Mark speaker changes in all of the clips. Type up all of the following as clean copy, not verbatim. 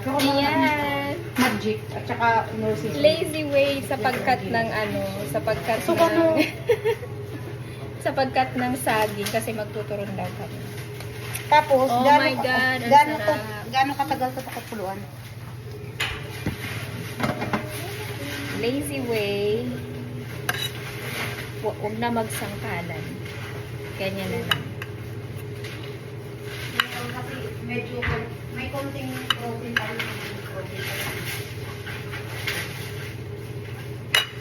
Speaker 1: Ayan.
Speaker 2: Magic at saka nursing.
Speaker 1: Lazy way sa pagkat ng sapagkat
Speaker 2: So, ano?
Speaker 1: sapagkat ng saging kasi magtuturon daw kami.
Speaker 2: Tapos,
Speaker 1: Oh my God, ang sarap.
Speaker 2: gaano katagal ito pakupuluan?
Speaker 1: Lazy way. Huwag na magsangkalan. Ganyan na lang.
Speaker 2: Kasi medyo may konting protein pa rin.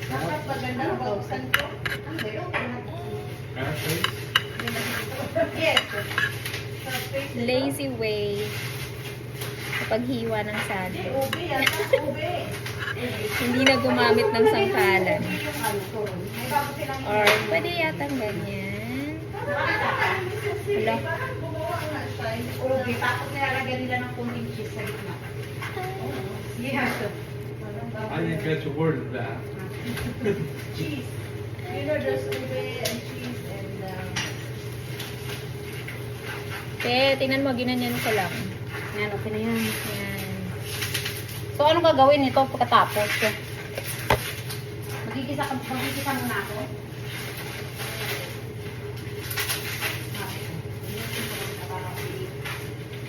Speaker 2: Dapat maganda na bausan ko. Ano yun? Yes.
Speaker 1: Lazy way sa paghiwa ng saging.
Speaker 2: Ube yan. Ube.
Speaker 1: Hindi na gumamit ng sangkalan.
Speaker 2: May bago silang
Speaker 1: Or pwede yatang ganyan. Wala.
Speaker 2: ube. Tapos nilalagyan nila ng konting cheese sa gitna. Yes.
Speaker 3: I didn't catch a word of that.
Speaker 2: Cheese. You know, there's ube and cheese and
Speaker 1: Tingnan mo, ginanyan ko lang.
Speaker 2: yan, okay na yan.
Speaker 1: Yan.
Speaker 2: So, anong gagawin nito pagkatapos? Magigisa muna ako.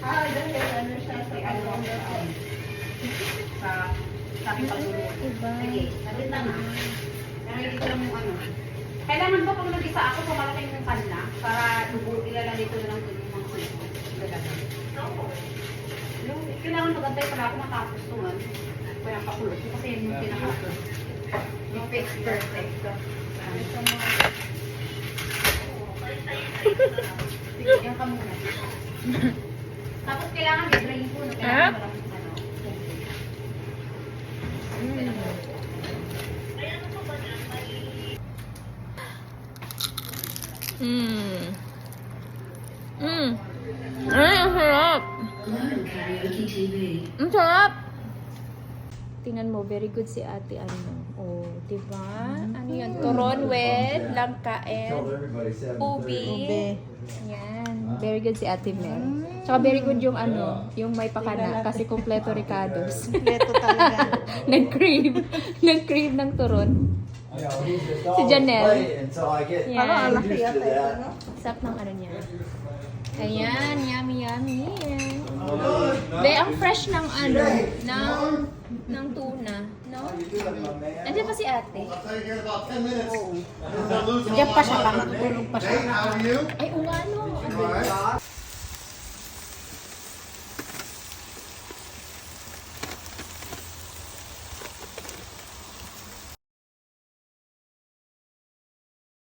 Speaker 2: Dahil ano siya sa sa aking pagluluto.
Speaker 1: Diba?
Speaker 2: Sige, sabit na na. Nakikita lang yung ano. Kailangan ba pag nag-isa ako sa malaking pan na para ilalagay dito na lang yung mga suso. Kailangan magantay pala ako matapos naman. Kaya pakulot ko kasi yun yung pinaka yung fix perfect. Sige, yan ka muna. Tapos kailangan i-drain ko na kailangan walang ano.
Speaker 1: Ay, ang sarap! Ang sarap! Tingnan mo, very good si ate ano. Oh, diba? Ano yun? Turon with langka and ubi. Yan. Very good si ate Mel. Tsaka very good yung ano, yung may pakana kasi kompleto ricados.
Speaker 2: Kompleto talaga.
Speaker 1: Nag-crave. Nag-crave ng turon. Si Janelle. Yan. Sarap ng ano niya. Ayan, yummy, yummy. Be, ang fresh ng ano, ng tuna, no? Nandiyan pa si ate.
Speaker 2: Diyan pa siya, tutulog pa siya.
Speaker 1: Ay, ano?